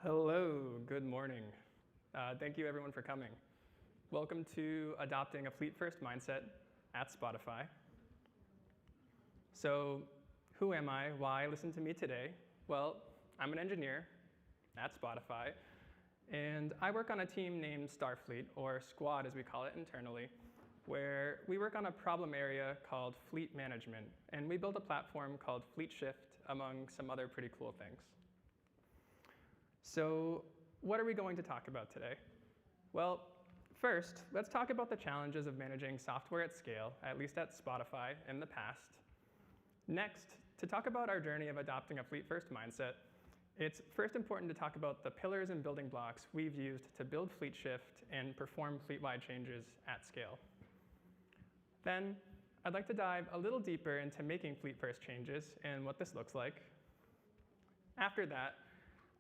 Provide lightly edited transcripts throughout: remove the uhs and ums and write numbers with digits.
Hello, good morning. Thank you everyone for coming. Welcome to Adopting a Fleet-First Mindset at Spotify. So who am I? Why listen to me today? Well, I'm an engineer at Spotify, and I work on a team named Starfleet, or Squad as we call it internally, where we work on a problem area called fleet management, and we built a platform called Fleet Shift, among some other pretty cool things. So what are we going to talk about today? Well, first, let's talk about the challenges of managing software at scale, at least at Spotify in the past. Next, to talk about our journey of adopting a fleet-first mindset, it's first important to talk about the pillars and building blocks we've used to build Fleet Shift and perform fleet-wide changes at scale. Then, I'd like to dive a little deeper into making fleet-first changes and what this looks like. After that,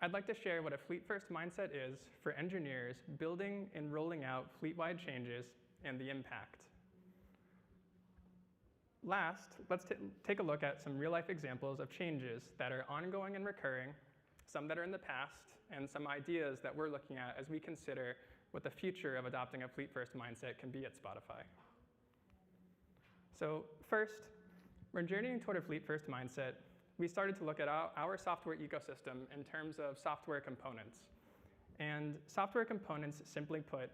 I'd like to share what a fleet-first mindset is for engineers building and rolling out fleet-wide changes and the impact. Last, let's take a look at some real-life examples of changes that are ongoing and recurring, some that are in the past, and some ideas that we're looking at as we consider what the future of adopting a fleet-first mindset can be at Spotify. So first, when journeying toward a fleet-first mindset, we started to look at our software ecosystem in terms of software components. And software components, simply put,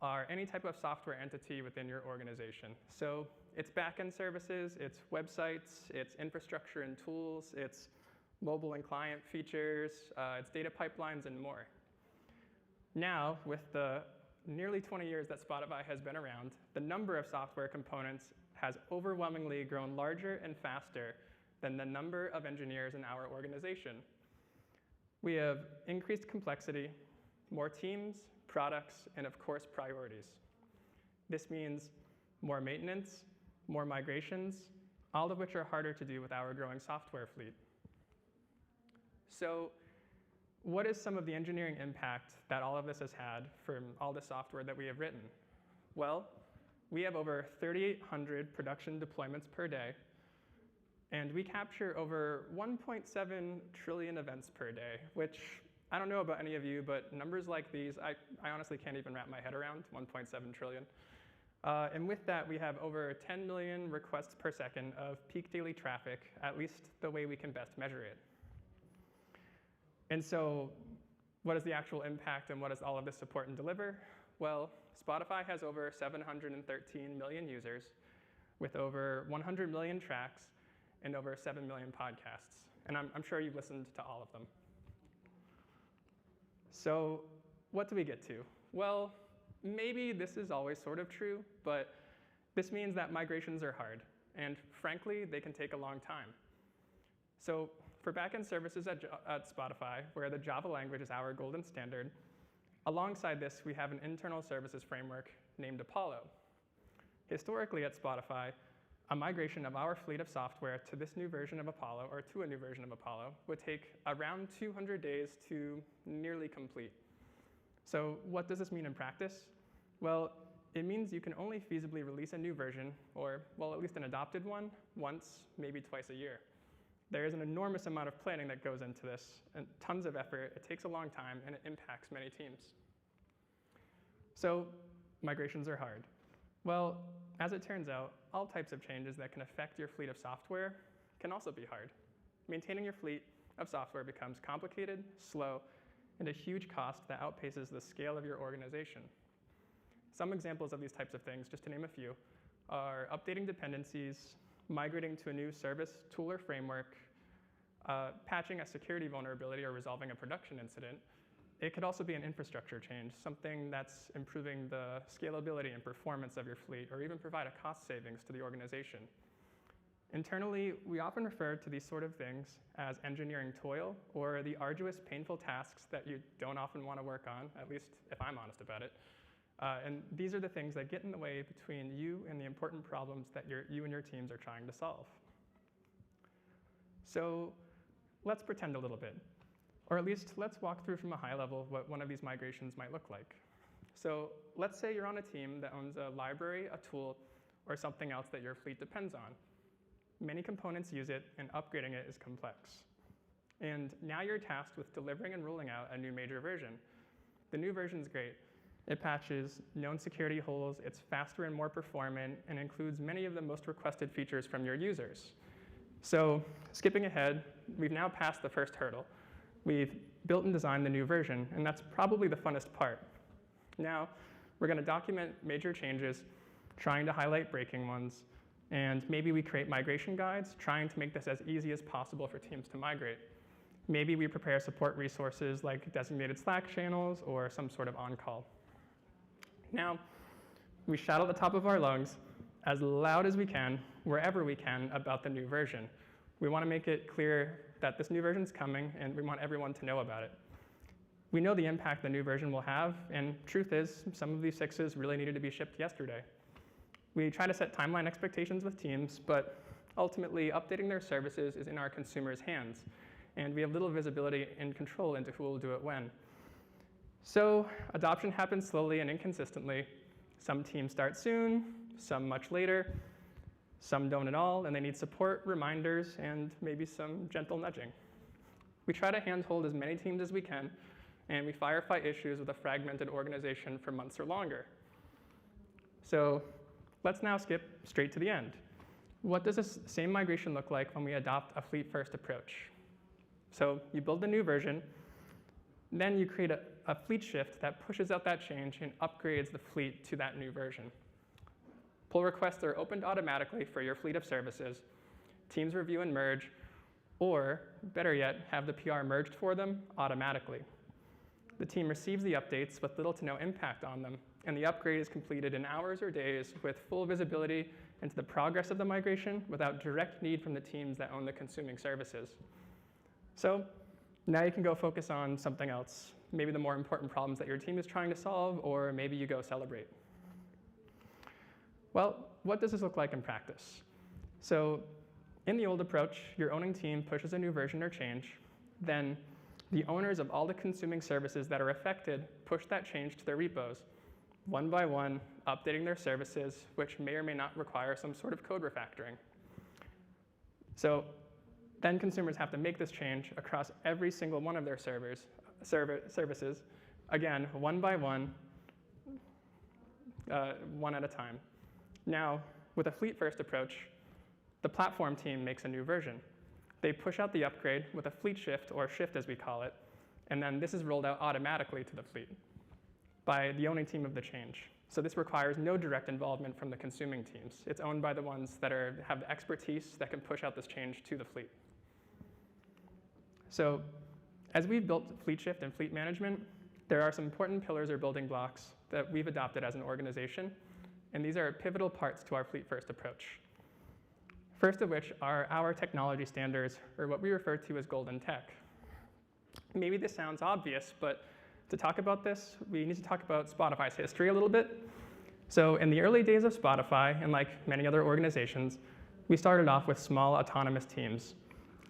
are any type of software entity within your organization. So it's backend services, it's websites, it's infrastructure and tools, it's mobile and client features, it's data pipelines, and more. Now, with the nearly 20 years that Spotify has been around, the number of software components has overwhelmingly grown larger and faster than the number of engineers in our organization. We have increased complexity, more teams, products, and of course, priorities. This means more maintenance, more migrations, all of which are harder to do with our growing software fleet. So what is some of the engineering impact that all of this has had from all the software that we have written? Well, we have over 3,800 production deployments per day, and we capture over 1.7 trillion events per day, which I don't know about any of you, but numbers like these, I honestly can't even wrap my head around, 1.7 trillion. And with that, we have over 10 million requests per second of peak daily traffic, at least the way we can best measure it. And so what is the actual impact and what does all of this support and deliver? Well, Spotify has over 713 million users with over 100 million tracks and over 7 million podcasts. And I'm sure you've listened to all of them. So what do we get to? Well, maybe this is always sort of true, but this means that migrations are hard. And frankly, they can take a long time. So for backend services at Spotify, where the Java language is our golden standard, alongside this, we have an internal services framework named Apollo. Historically at Spotify, a migration of our fleet of software to this new version of Apollo, or to a new version of Apollo, would take around 200 days to nearly complete. So what does this mean in practice? Well, it means you can only feasibly release a new version, or, well, at least an adopted one, once, maybe twice a year. There is an enormous amount of planning that goes into this, and tons of effort. It takes a long time, and it impacts many teams. So migrations are hard. Well, as it turns out, all types of changes that can affect your fleet of software can also be hard. Maintaining your fleet of software becomes complicated, slow, and a huge cost that outpaces the scale of your organization. Some examples of these types of things, just to name a few, are updating dependencies, migrating to a new service, tool, or framework, patching a security vulnerability or resolving a production incident. It could also be an infrastructure change, something that's improving the scalability and performance of your fleet, or even provide a cost savings to the organization. Internally, we often refer to these sort of things as engineering toil, or the arduous, painful tasks that you don't often want to work on, at least if I'm honest about it. And these are the things that get in the way between you and the important problems that you and your teams are trying to solve. So let's pretend a little bit. Or at least let's walk through from a high level what one of these migrations might look like. So let's say you're on a team that owns a library, a tool, or something else that your fleet depends on. Many components use it, and upgrading it is complex. And now you're tasked with delivering and rolling out a new major version. The new version is great. It patches known security holes, it's faster and more performant, and includes many of the most requested features from your users. So skipping ahead, we've now passed the first hurdle. We've built and designed the new version, and that's probably the funnest part. Now, we're going to document major changes, trying to highlight breaking ones, and maybe we create migration guides, trying to make this as easy as possible for teams to migrate. Maybe we prepare support resources like designated Slack channels or some sort of on-call. Now, we shout at the top of our lungs as loud as we can, wherever we can, about the new version. We want to make it clear that this new version is coming, and we want everyone to know about it. We know the impact the new version will have, and truth is, some of these fixes really needed to be shipped yesterday. We try to set timeline expectations with teams, but ultimately, updating their services is in our consumers' hands, and we have little visibility and control into who will do it when. So adoption happens slowly and inconsistently. Some teams start soon, some much later, some don't at all, and they need support, reminders, and maybe some gentle nudging. We try to handhold as many teams as we can, and we firefight issues with a fragmented organization for months or longer. So let's now skip straight to the end. What does this same migration look like when we adopt a fleet-first approach? So you build the new version, then you create a fleet shift that pushes out that change and upgrades the fleet to that new version. Pull requests are opened automatically for your fleet of services. Teams review and merge, or better yet, have the PR merged for them automatically. The team receives the updates with little to no impact on them, and the upgrade is completed in hours or days with full visibility into the progress of the migration without direct need from the teams that own the consuming services. So now you can go focus on something else, maybe the more important problems that your team is trying to solve, or maybe you go celebrate. Well, what does this look like in practice? So in the old approach, your owning team pushes a new version or change, then the owners of all the consuming services that are affected push that change to their repos, one by one, updating their services, which may or may not require some sort of code refactoring. So then consumers have to make this change across every single one of their services, again, one by one, one at a time. Now, with a fleet-first approach, the platform team makes a new version. They push out the upgrade with a fleet shift, or shift as we call it, and then this is rolled out automatically to the fleet by the owning team of the change. So this requires no direct involvement from the consuming teams. It's owned by the ones that have the expertise that can push out this change to the fleet. So as we've built fleet shift and fleet management, there are some important pillars or building blocks that we've adopted as an organization, and these are pivotal parts to our fleet-first approach. First of which are our technology standards, or what we refer to as golden tech. Maybe this sounds obvious, but to talk about this, we need to talk about Spotify's history a little bit. So in the early days of Spotify, and like many other organizations, we started off with small autonomous teams.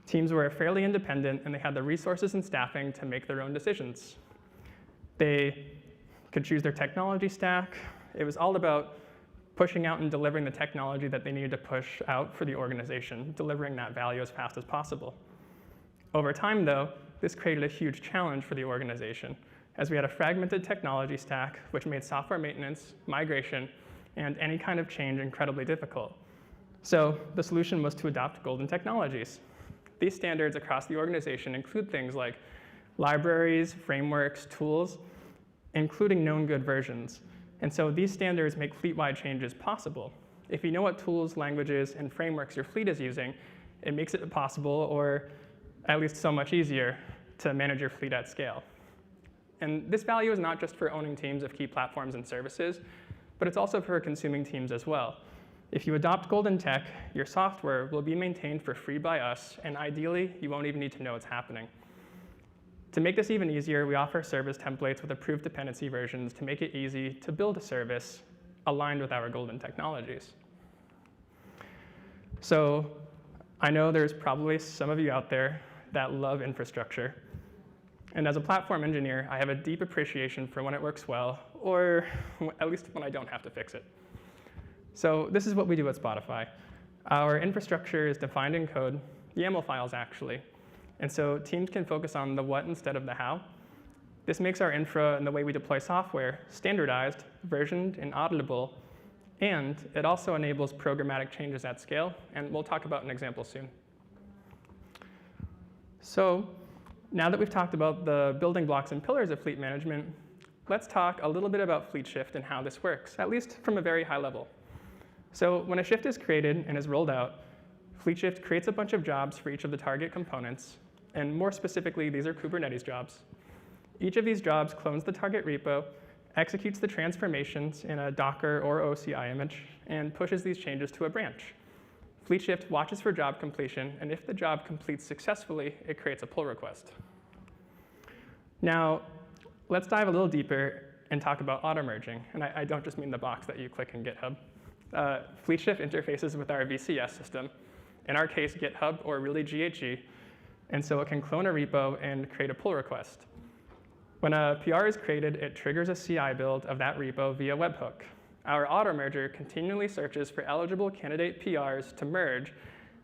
Teams were fairly independent, and they had the resources and staffing to make their own decisions. They could choose their technology stack. It was all about pushing out and delivering the technology that they needed to push out for the organization, delivering that value as fast as possible. Over time, though, this created a huge challenge for the organization, as we had a fragmented technology stack, which made software maintenance, migration, and any kind of change incredibly difficult. So the solution was to adopt golden technologies. These standards across the organization include things like libraries, frameworks, tools, including known good versions. And so these standards make fleet-wide changes possible. If you know what tools, languages, and frameworks your fleet is using, it makes it possible, or at least so much easier, to manage your fleet at scale. And this value is not just for owning teams of key platforms and services, but it's also for consuming teams as well. If you adopt golden tech, your software will be maintained for free by us, and ideally, you won't even need to know it's happening. To make this even easier, we offer service templates with approved dependency versions to make it easy to build a service aligned with our golden technologies. So I know there's probably some of you out there that love infrastructure. And as a platform engineer, I have a deep appreciation for when it works well, or at least when I don't have to fix it. So this is what we do at Spotify. Our infrastructure is defined in code, YAML files actually, And so teams can focus on the what instead of the how. This makes our infra and the way we deploy software standardized, versioned, and auditable. And it also enables programmatic changes at scale. And we'll talk about an example soon. So now that we've talked about the building blocks and pillars of fleet management, let's talk a little bit about fleet shift and how this works, at least from a very high level. So when a shift is created and is rolled out, fleet shift creates a bunch of jobs for each of the target components. And more specifically, these are Kubernetes jobs. Each of these jobs clones the target repo, executes the transformations in a Docker or OCI image, and pushes these changes to a branch. Fleet shift watches for job completion, and if the job completes successfully, it creates a pull request. Now, let's dive a little deeper and talk about auto-merging. And I don't just mean the box that you click in GitHub. Fleet shift interfaces with our VCS system, in our case, GitHub, or really GHG, and so it can clone a repo and create a pull request. When a PR is created, it triggers a CI build of that repo via webhook. Our auto merger continually searches for eligible candidate PRs to merge,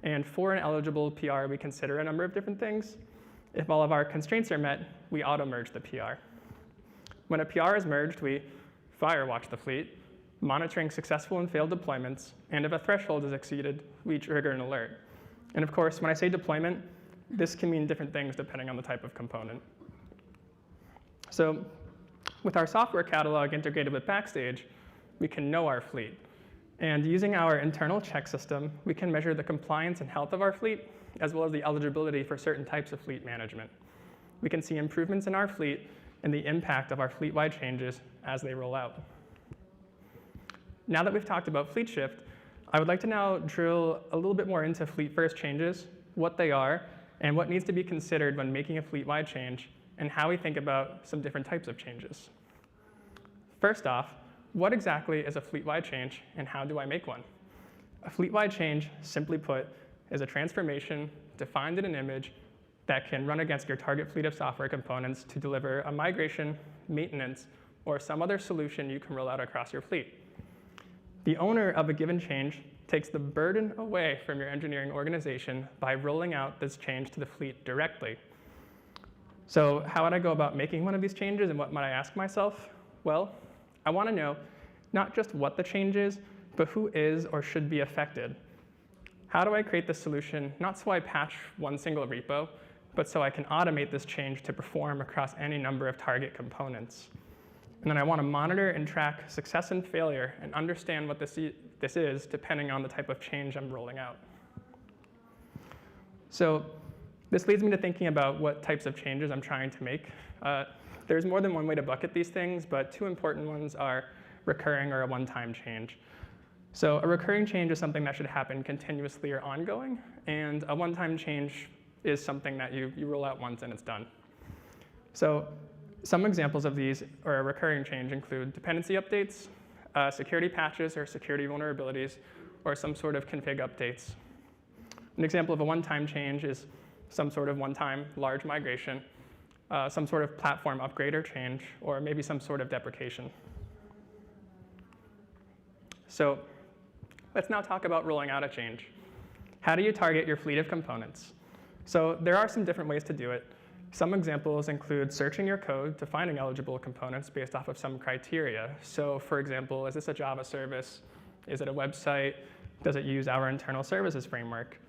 and for an eligible PR, we consider a number of different things. If all of our constraints are met, we auto merge the PR. When a PR is merged, we firewatch the fleet, monitoring successful and failed deployments, and if a threshold is exceeded, we trigger an alert. And of course, when I say deployment, this can mean different things depending on the type of component. So with our software catalog integrated with Backstage, we can know our fleet. And using our internal check system, we can measure the compliance and health of our fleet, as well as the eligibility for certain types of fleet management. We can see improvements in our fleet and the impact of our fleet-wide changes as they roll out. Now that we've talked about fleet shift, I would like to now drill a little bit more into fleet-first changes, what they are, and what needs to be considered when making a fleet-wide change, and how we think about some different types of changes. First off, what exactly is a fleet-wide change, and how do I make one? A fleet-wide change, simply put, is a transformation defined in an image that can run against your target fleet of software components to deliver a migration, maintenance, or some other solution you can roll out across your fleet. The owner of a given change takes the burden away from your engineering organization by rolling out this change to the fleet directly. So how would I go about making one of these changes, and what might I ask myself? Well, I want to know not just what the change is, but who is or should be affected. How do I create this solution, not so I patch one single repo, but so I can automate this change to perform across any number of target components? And then I want to monitor and track success and failure and understand what this is depending on the type of change I'm rolling out. So this leads me to thinking about what types of changes I'm trying to make. There's more than one way to bucket these things, but two important ones are recurring or a one-time change. So a recurring change is something that should happen continuously or ongoing, and a one-time change is something that you roll out once and it's done. So some examples of these, or a recurring change, include dependency updates, security patches or security vulnerabilities, or some sort of config updates. An example of a one-time change is some sort of one-time large migration, some sort of platform upgrade or change, or maybe some sort of deprecation. So let's now talk about rolling out a change. How do you target your fleet of components? So there are some different ways to do it. Some examples include searching your code to finding eligible components based off of some criteria. So for example, is this a Java service? Is it a website? Does it use our internal services framework?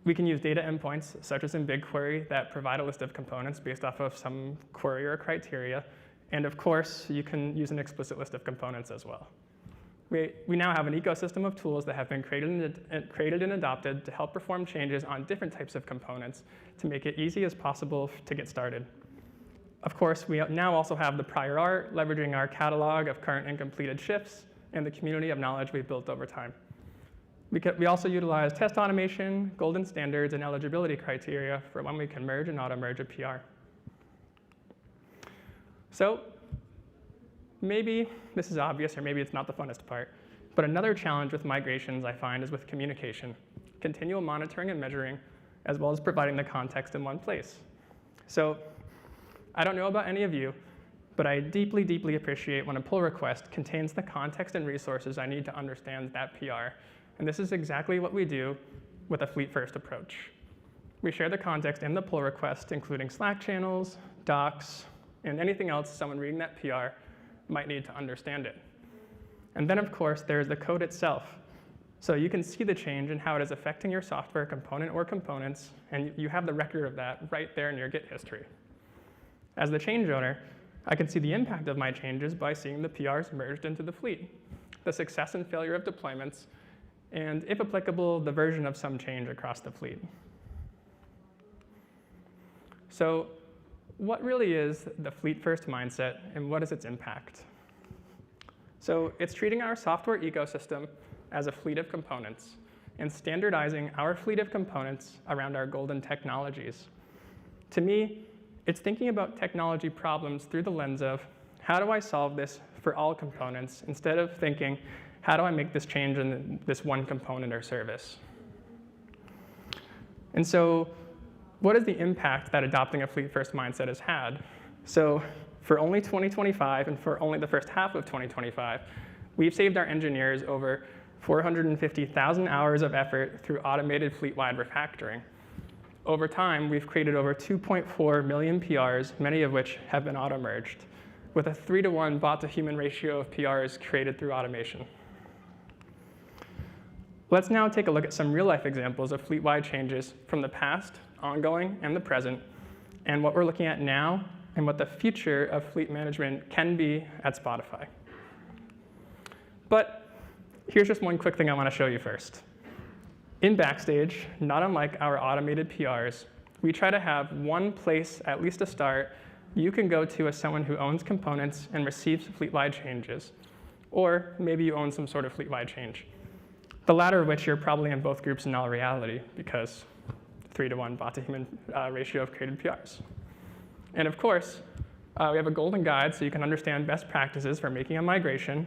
We can use data endpoints, such as in BigQuery, that provide a list of components based off of some query or criteria. And of course, you can use an explicit list of components as well. We now have an ecosystem of tools that have been created and adopted to help perform changes on different types of components to make it easy as possible to get started. Of course, we now also have the prior art, leveraging our catalog of current and completed shifts and the community of knowledge we've built over time. We also utilize test automation, golden standards, and eligibility criteria for when we can merge and auto-merge a PR. So maybe this is obvious, or maybe it's not the funnest part, but another challenge with migrations I find is with communication, continual monitoring and measuring, as well as providing the context in one place. So I don't know about any of you, but I deeply, deeply appreciate when a pull request contains the context and resources I need to understand that PR. And this is exactly what we do with a fleet-first approach. We share the context in the pull request, including Slack channels, docs, and anything else someone reading that PR might need to understand it. And then, of course, there's the code itself. So you can see the change and how it is affecting your software component or components, and you have the record of that right there in your Git history. As the change owner, I can see the impact of my changes by seeing the PRs merged into the fleet, the success and failure of deployments, and if applicable, the version of some change across the fleet. So what really is the fleet-first mindset, and what is its impact? So it's treating our software ecosystem as a fleet of components and standardizing our fleet of components around our golden technologies. To me, it's thinking about technology problems through the lens of, how do I solve this for all components, instead of thinking, how do I make this change in this one component or service? And so what is the impact that adopting a fleet-first mindset has had? So for only 2025 and for only the first half of 2025, we've saved our engineers over 450,000 hours of effort through automated fleet-wide refactoring. Over time, we've created over 2.4 million PRs, many of which have been auto-merged, with a 3-to-1 bot-to-human ratio of PRs created through automation. Let's now take a look at some real-life examples of fleet-wide changes from the past, ongoing, and the present, and what we're looking at now, and what the future of fleet management can be at Spotify. But here's just one quick thing I want to show you first. In Backstage, not unlike our automated PRs, we try to have one place, at least to start, you can go to as someone who owns components and receives fleet-wide changes. Or maybe you own some sort of fleet-wide change. The latter of which you're probably in both groups in all reality, because 3-to-1 bot-to-human ratio of created PRs. And of course, we have a golden guide so you can understand best practices for making a migration,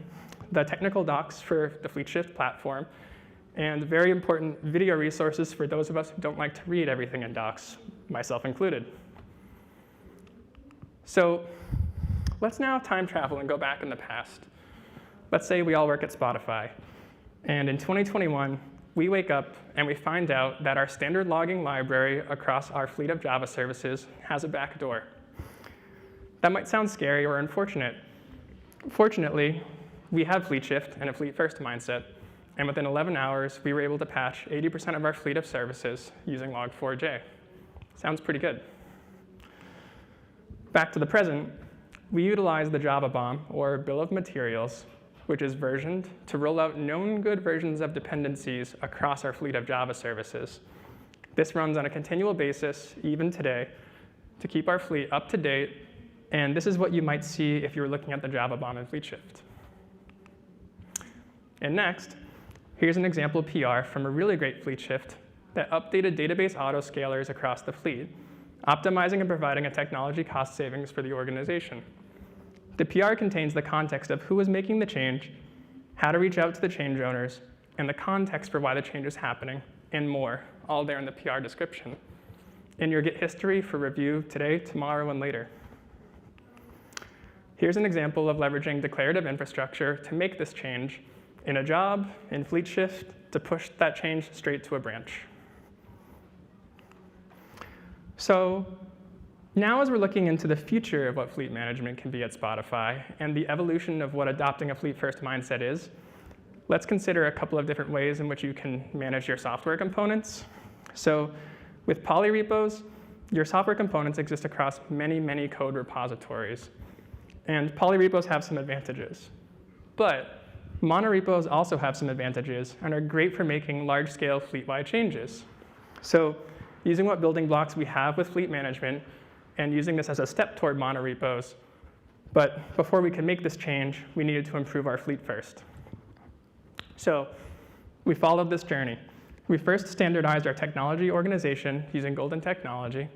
the technical docs for the FleetShift platform, and very important video resources for those of us who don't like to read everything in docs, myself included. So let's now time travel and go back in the past. Let's say we all work at Spotify, and in 2021, we wake up and we find out that our standard logging library across our fleet of Java services has a backdoor. That might sound scary or unfortunate. Fortunately, we have FleetShift and a fleet-first mindset, and within 11 hours, we were able to patch 80% of our fleet of services using log4j. Sounds pretty good. Back to the present, we utilize the Java BOM, or bill of materials, which is versioned to roll out known good versions of dependencies across our fleet of Java services. This runs on a continual basis, even today, to keep our fleet up to date, and this is what you might see if you were looking at the Java BOM in FleetShift. And next, here's an example PR from a really great FleetShift that updated database autoscalers across the fleet, optimizing and providing a technology cost savings for the organization. The PR contains the context of who is making the change, how to reach out to the change owners, and the context for why the change is happening, and more, all there in the PR description. In your Git history for review today, tomorrow, and later. Here's an example of leveraging declarative infrastructure to make this change in a job, in FleetShift, to push that change straight to a branch. So now as we're looking into the future of what fleet management can be at Spotify and the evolution of what adopting a fleet-first mindset is, let's consider a couple of different ways in which you can manage your software components. So with polyrepos, your software components exist across many, many code repositories. And polyrepos have some advantages. But monorepos also have some advantages and are great for making large-scale fleet-wide changes. So using what building blocks we have with fleet management and using this as a step toward monorepos, but before we could make this change, we needed to improve our fleet first. So we followed this journey. We first standardized our technology organization using golden technology.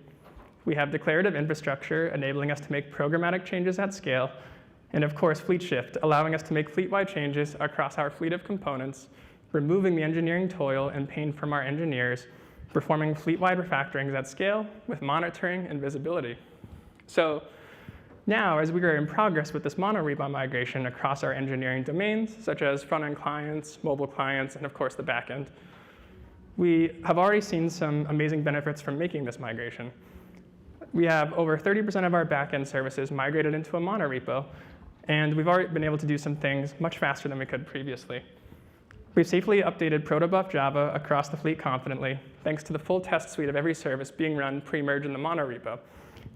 We have declarative infrastructure enabling us to make programmatic changes at scale. And of course, FleetShift, allowing us to make fleet-wide changes across our fleet of components, removing the engineering toil and pain from our engineers, performing fleet-wide refactorings at scale with monitoring and visibility. So now, as we are in progress with this monorepo migration across our engineering domains, such as front-end clients, mobile clients, and of course the back-end, We have already seen some amazing benefits from making this migration. We have over 30% of our backend services migrated into a monorepo, and we've already been able to do some things much faster than we could previously. We've safely updated protobuf Java across the fleet confidently, thanks to the full test suite of every service being run pre-merge in the monorepo,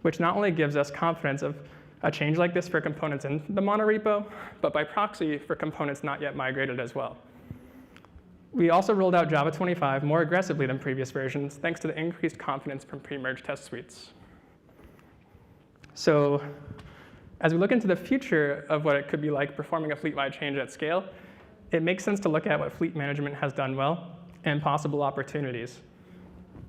which not only gives us confidence of a change like this for components in the monorepo, but by proxy for components not yet migrated as well. We also rolled out Java 25 more aggressively than previous versions, thanks to the increased confidence from pre-merge test suites. So as we look into the future of what it could be like performing a fleet-wide change at scale, it makes sense to look at what fleet management has done well and possible opportunities.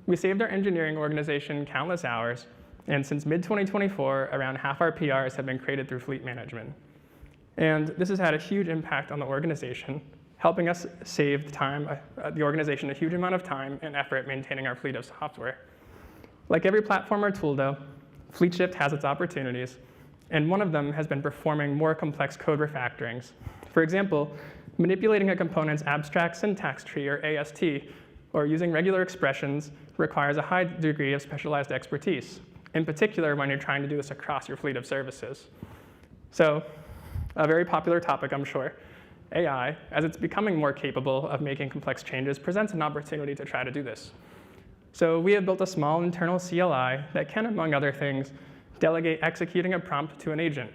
We saved our engineering organization countless hours, and since mid-2024, around half our PRs have been created through fleet management. And this has had a huge impact on the organization, helping us save the organization a huge amount of time and effort maintaining our fleet of software. Like every platform or tool, though, FleetShift has its opportunities, and one of them has been performing more complex code refactorings. For example, manipulating a component's abstract syntax tree, or AST, or using regular expressions requires a high degree of specialized expertise, in particular when you're trying to do this across your fleet of services. So, a very popular topic, I'm sure, AI, as it's becoming more capable of making complex changes, presents an opportunity to try to do this. So we have built a small internal CLI that can, among other things, delegate executing a prompt to an agent.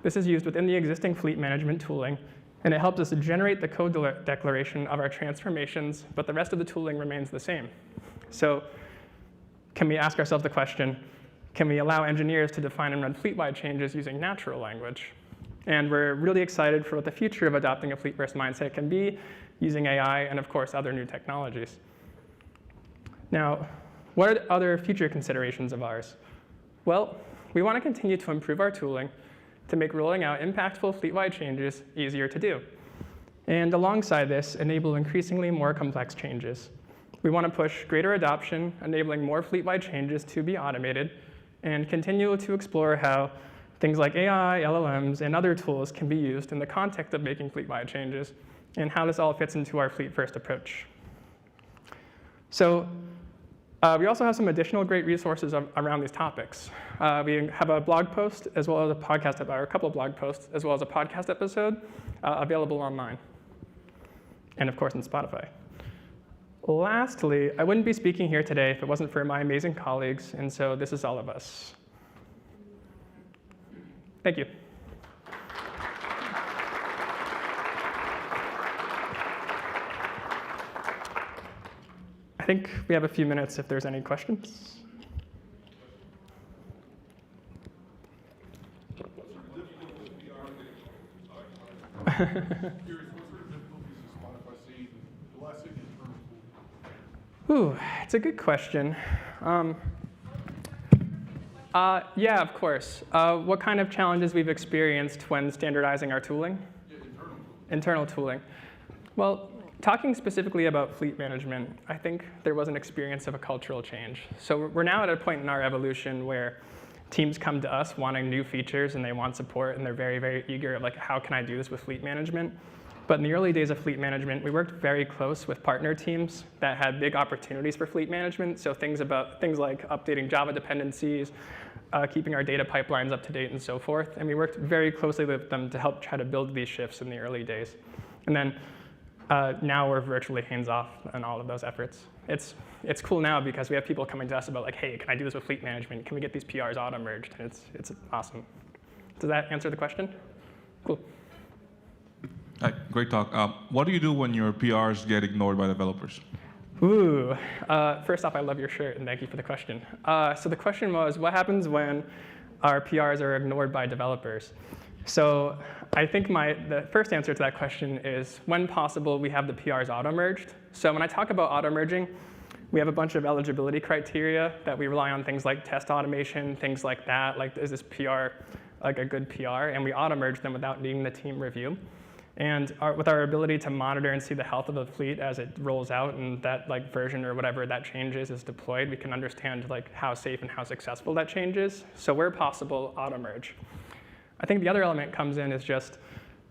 This is used within the existing fleet management tooling, and it helps us generate the code declaration of our transformations, but the rest of the tooling remains the same. So can we ask ourselves the question, can we allow engineers to define and run fleet-wide changes using natural language? And we're really excited for what the future of adopting a fleet-first mindset can be using AI and, of course, other new technologies. Now, what are other future considerations of ours? Well, we want to continue to improve our tooling to make rolling out impactful fleet-wide changes easier to do. And alongside this, enable increasingly more complex changes. We want to push greater adoption, enabling more fleet-wide changes to be automated, and continue to explore how things like AI, LLMs, and other tools can be used in the context of making fleet-wide changes, and how this all fits into our fleet-first approach. So we also have some additional great resources around these topics. We have a blog post, as well as a podcast, or a couple of blog posts, as well as a podcast episode available online, and of course in Spotify. Lastly, I wouldn't be speaking here today if it wasn't for my amazing colleagues, and so this is all of us. Thank you. I think we have a few minutes if there's any questions. Ooh, it's a good question. Yeah, of course. What kind of challenges we've experienced when standardizing our tooling? Yeah, internal tooling. Well, talking specifically about fleet management, I think there was an experience of a cultural change. So we're now at a point in our evolution where teams come to us wanting new features and they want support and they're very, very eager, like, how can I do this with fleet management? But in the early days of fleet management, we worked very close with partner teams that had big opportunities for fleet management. So things like updating Java dependencies, keeping our data pipelines up to date and so forth. And we worked very closely with them to help try to build these shifts in the early days. And then now we're virtually hands-off on all of those efforts. It's cool now because we have people coming to us about, like, hey, can I do this with fleet management? Can we get these PRs auto-merged? And it's awesome. Does that answer the question? Cool. Hi, great talk. What do you do when your PRs get ignored by developers? Ooh, first off, I love your shirt, and thank you for the question. So the question was, what happens when our PRs are ignored by developers? So I think the first answer to that question is, when possible, we have the PRs auto-merged. So when I talk about auto-merging, we have a bunch of eligibility criteria that we rely on, things like test automation, things like that, like, is this PR like a good PR? And we auto-merge them without needing the team review. And with our ability to monitor and see the health of the fleet as it rolls out and that, like, version or whatever that changes is deployed, we can understand, like, how safe and how successful that change is. So where possible, auto-merge. I think the other element comes in is just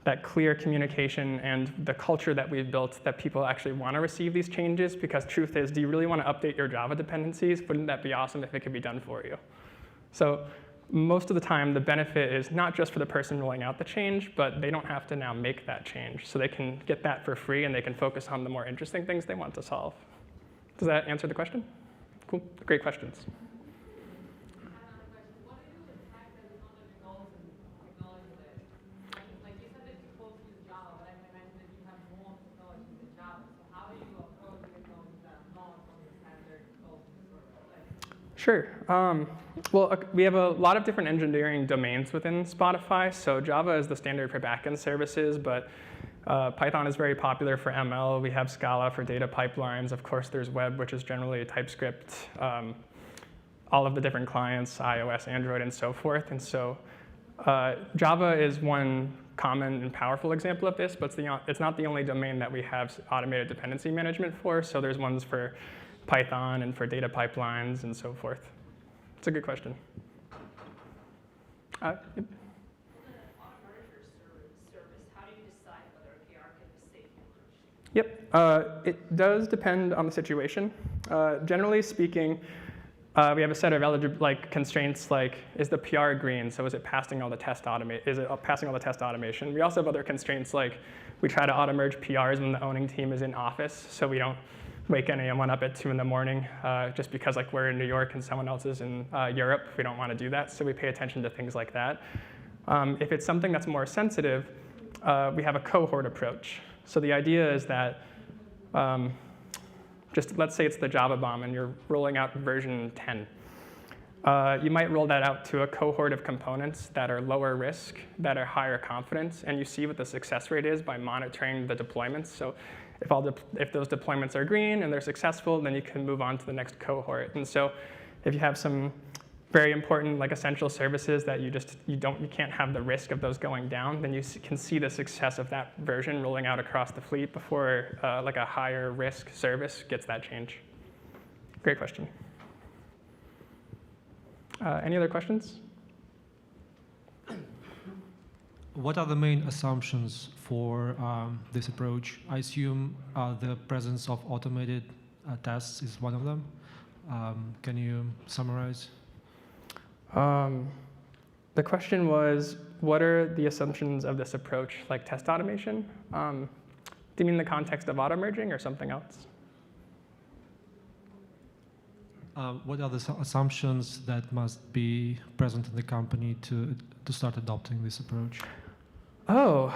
that clear communication and the culture that we've built that people actually want to receive these changes, because truth is, do you really want to update your Java dependencies? Wouldn't that be awesome if it could be done for you? So most of the time, the benefit is not just for the person rolling out the change, but they don't have to now make that change. So they can get that for free, and they can focus on the more interesting things they want to solve. Does that answer the question? Cool. Great questions. Sure. Well, we have a lot of different engineering domains within Spotify. So Java is the standard for backend services, but Python is very popular for ML. We have Scala for data pipelines. Of course, there's web, which is generally TypeScript. All of the different clients, iOS, Android, and so forth. And so Java is one common and powerful example of this, but it's not the only domain that we have automated dependency management for. So there's ones for Python and for data pipelines and so forth. It's a good question. Yep. Yep, it does depend on the situation. Generally speaking, we have a set of constraints like, is the PR green? So is it passing all the test automation? We also have other constraints like, we try to auto-merge PRs when the owning team is in office, so we don't wake anyone up at 2 in the morning just because we're in New York and someone else is in Europe. We don't want to do that, so we pay attention to things like that. If it's something that's more sensitive, we have a cohort approach. So the idea is that, just let's say it's the Java bomb and you're rolling out version 10. You might roll that out to a cohort of components that are lower risk, that are higher confidence, and you see what the success rate is by monitoring the deployments. So if those deployments are green and they're successful, then you can move on to the next cohort. And so if you have some very important essential services that you can't have the risk of those going down, then you can see the success of that version rolling out across the fleet before a higher risk service gets that change. Great question. Any other questions? What are the main assumptions for this approach? I assume the presence of automated tests is one of them. Can you summarize? The question was, what are the assumptions of this approach, like test automation? Do you mean the context of auto-merging or something else? What are the assumptions that must be present in the company to start adopting this approach? Oh.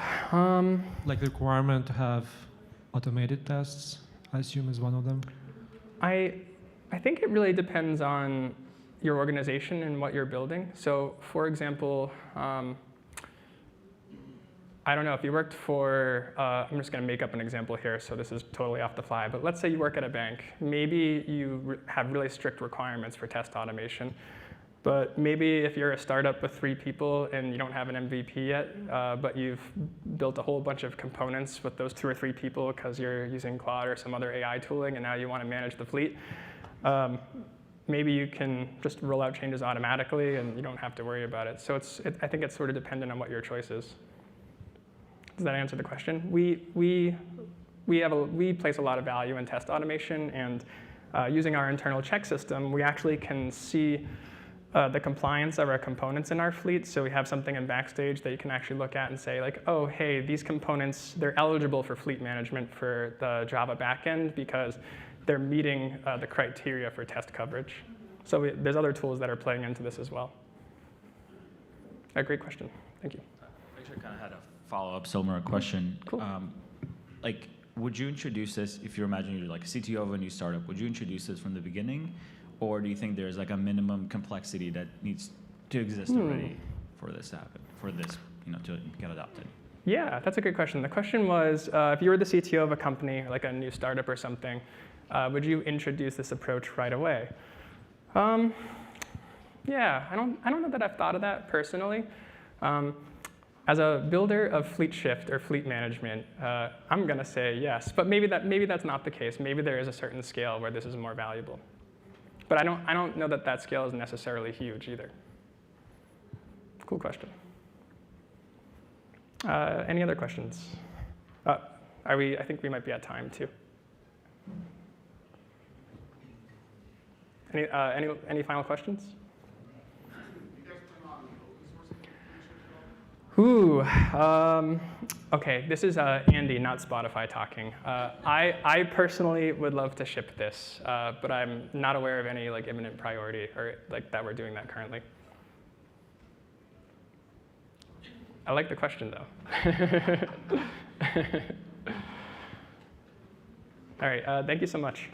Like the requirement to have automated tests, I assume is one of them. I think it really depends on your organization and what you're building. So for example, I don't know, if you worked for, I'm just going to make up an example here, so this is totally off the fly, but let's say you work at a bank. Maybe you have really strict requirements for test automation, but maybe if you're a startup with 3 people and you don't have an MVP yet, but you've built a whole bunch of components with those 2 or 3 people because you're using Claude or some other AI tooling and now you want to manage the fleet, maybe you can just roll out changes automatically and you don't have to worry about it. So I think it's sort of dependent on what your choice is. Does that answer the question? We place a lot of value in test automation, and using our internal check system, we actually can see the compliance of our components in our fleet. So we have something in Backstage that you can actually look at and say, oh, hey, these components, they're eligible for fleet management for the Java backend because they're meeting the criteria for test coverage. So there's other tools that are playing into this as well. A great question. Thank you. Actually, I kind of had a follow-up similar question. Cool. Would you introduce this, if you're imagining you're like a CTO of a new startup, would you introduce this from the beginning? Or do you think there's a minimum complexity that needs to exist already for this to happen, for this to get adopted? Yeah, that's a good question. The question was, if you were the CTO of a company, like a new startup or something, would you introduce this approach right away? Yeah, I don't know that I've thought of that personally. As a builder of fleet shift or fleet management, I'm going to say yes, but maybe that's not the case. Maybe there is a certain scale where this is more valuable. But I don't know that scale is necessarily huge either. Cool question. Any other questions? I think we might be at time too. Any final questions? Ooh, okay, this is Andy, not Spotify talking. I personally would love to ship this, but I'm not aware of any like imminent priority or like that we're doing that currently. I like the question though. All right, thank you so much.